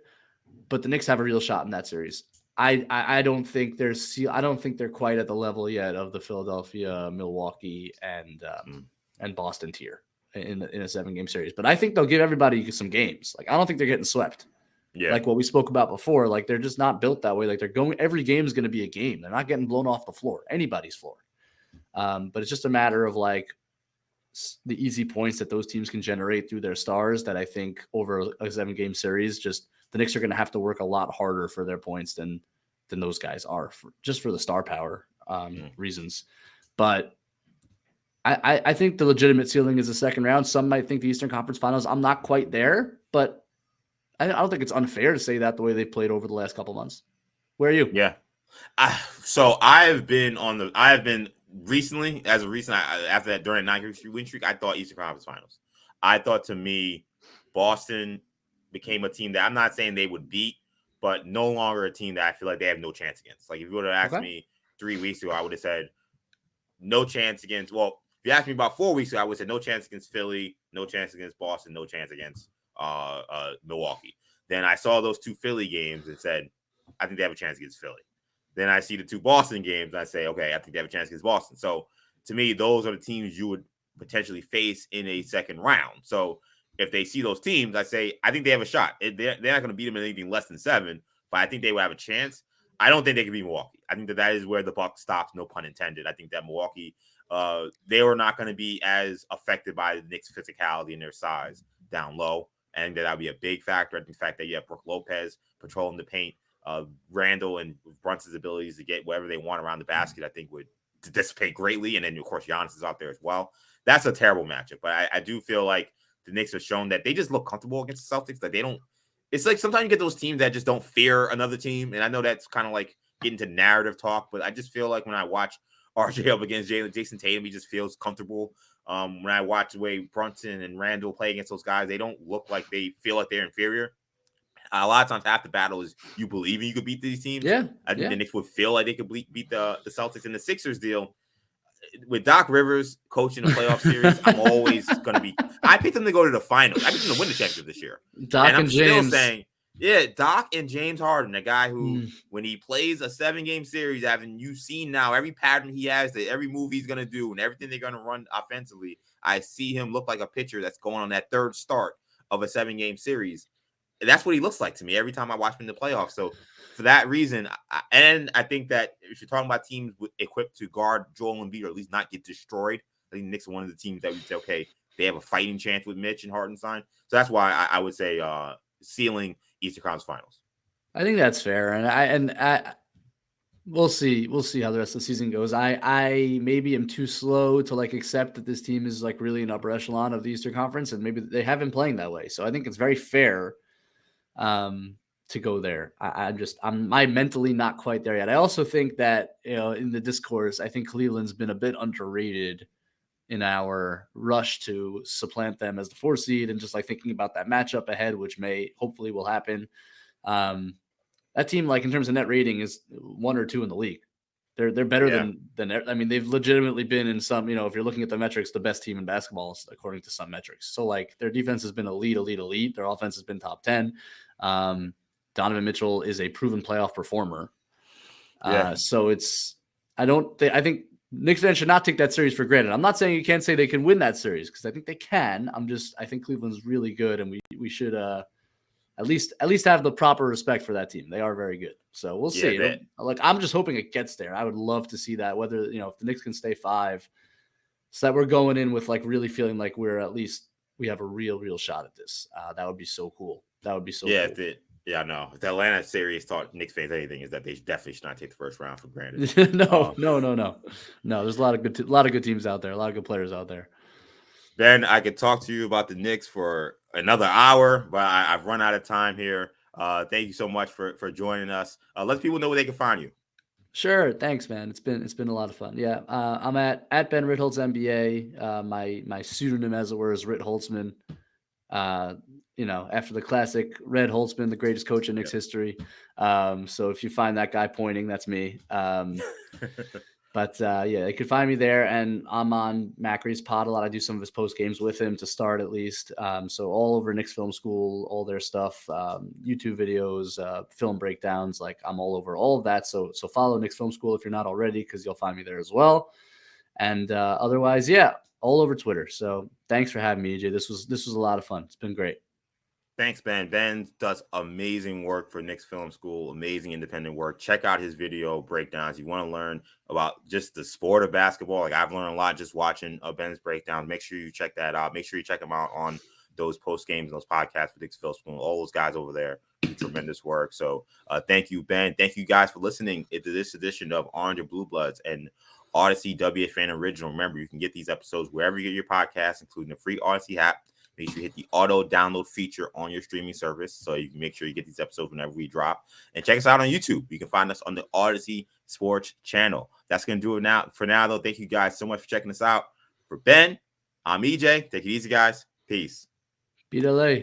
but the Knicks have a real shot in that series. I don't think they're quite at the level yet of the Philadelphia, Milwaukee, and Boston tier in a 7-game series. But I think they'll give everybody some games. Like I don't think they're getting swept. Yeah. Like what we spoke about before, like they're just not built that way. Like every game is going to be a game. They're not getting blown off the floor, anybody's floor. But it's just a matter of like the easy points that those teams can generate through their stars that I think over a 7-game series, just the Knicks are going to have to work a lot harder for their points than those guys are just for the star power reasons. But I think the legitimate ceiling is the second round. Some might think the Eastern Conference Finals. I'm not quite there, but I don't think it's unfair to say that the way they've played over the last couple months. Where are you? Yeah. So I've been recently, after that, during that 9-game win streak, I thought Eastern Conference Finals. I thought, to me, Boston became a team that I'm not saying they would beat, but no longer a team that I feel like they have no chance against. Like if you would have asked me 3 weeks ago, I would have said no chance against. Well, if you asked me about 4 weeks ago, I would say no chance against Philly, no chance against Boston, no chance against Milwaukee. Then I saw those 2 Philly games and said, I think they have a chance against Philly. Then I see the 2 Boston games and I say, okay, I think they have a chance against Boston. So to me, those are the teams you would potentially face in a second round. So if they see those teams, I say, I think they have a shot. They're not going to beat them in anything less than 7, but I think they will have a chance. I don't think they can beat Milwaukee. I think that is where the buck stops, no pun intended. I think that Milwaukee, they are not going to be as affected by the Knicks' physicality and their size down low. And that would be a big factor. I think the fact that you have Brook Lopez patrolling the paint, Randall and Brunson's abilities to get whatever they want around the basket, I think would dissipate greatly. And then, of course, Giannis is out there as well. That's a terrible matchup. But I do feel like the Knicks have shown that they just look comfortable against the Celtics. That they don't. It's like sometimes you get those teams that just don't fear another team. And I know that's kind of like getting to narrative talk, but I just feel like when I watch RJ up against Jason Tatum, he just feels comfortable. When I watch the way Brunson and Randall play against those guys, they don't look like they feel like they're inferior. A lot of times, half the battle is you believing you could beat these teams. Yeah, I think the Knicks would feel like they could beat the Celtics. And the Sixers deal with Doc Rivers coaching a playoff series, I'm always going to be. I picked them to go to the finals. I picked them to win the championship this year. Doc and I'm and still James. saying, yeah, Doc and James Harden, a guy who, when he plays a 7-game series, having you seen now every pattern he has, that every move he's going to do, and everything they're going to run offensively, I see him look like a pitcher that's going on that third start of a 7-game series. That's what he looks like to me every time I watch him in the playoffs. So for that reason, and I think that if you're talking about teams equipped to guard Joel Embiid or at least not get destroyed, I think Knicks are one of the teams that we say, okay, they have a fighting chance with Mitch and Hartenstein. So that's why I would say ceiling Eastern Conference Finals. I think that's fair, and we'll see how the rest of the season goes. I maybe am too slow to like accept that this team is like really an upper echelon of the Eastern Conference, and maybe they have been playing that way. So I think it's very fair to go there. I'm mentally not quite there yet. I also think that, in the discourse, I think Cleveland's been a bit underrated in our rush to supplant them as the 4 seed, and just like thinking about that matchup ahead, which hopefully will happen. That team, like in terms of net rating, is 1 or 2 in the league. They're better than I mean, they've legitimately been in some, if you're looking at the metrics, the best team in basketball according to some metrics. So like their defense has been elite. Their offense has been top 10. Donovan Mitchell is a proven playoff performer. So I think Knicks fans should not take that series for granted. I'm not saying you can't say they can win that series, because I think they can. I think Cleveland's really good, and we should at least have the proper respect for that team. They are very good. So we'll see. I'm just hoping it gets there. I would love to see that, whether, if the Knicks can stay 5, so that we're going in with like really feeling like we have a real shot at this. That would be so cool. That would be so cool. Yeah, no. If the Atlanta series taught Knicks fans anything, is that they definitely should not take the first round for granted. No. There's a lot of good teams out there, a lot of good players out there. Ben, I could talk to you about the Knicks for another hour, but I've run out of time here. Thank you so much for joining us. Let people know where they can find you. Sure. Thanks, man. It's been a lot of fun. Yeah. I'm at Ben Ritholtz NBA. My pseudonym, as it were, is Ritholtzman. After the classic Red Holtzman, the greatest coach in Knicks history. So if you find that guy pointing, that's me. But you can find me there, and I'm on Macri's pod a lot. I do some of his post games with him to start, at least. So all over Knicks Film School, all their stuff, YouTube videos, film breakdowns. Like, I'm all over all of that. So follow Knicks Film School if you're not already, because you'll find me there as well. And otherwise, all over Twitter. So thanks for having me, EJ. This was a lot of fun. It's been great. Thanks, Ben. Ben does amazing work for Knicks Film School, amazing independent work. Check out his video breakdowns. You want to learn about just the sport of basketball. Like I've learned a lot just watching Ben's breakdowns. Make sure you check that out. Make sure you check him out on those post games, those podcasts with Knicks Film School. All those guys over there do tremendous work. So thank you, Ben. Thank you guys for listening to this edition of Orange and Blue Bloods and Audacy WFN Original. Remember, you can get these episodes wherever you get your podcasts, including the free Audacy app. Make sure you hit the auto download feature on your streaming service so you can make sure you get these episodes whenever we drop. And check us out on YouTube. You can find us on the Audacy Sports channel. That's going to do it now. For now, though, thank you guys so much for checking us out. For Ben, I'm EJ. Take it easy, guys. Peace. Beat LA.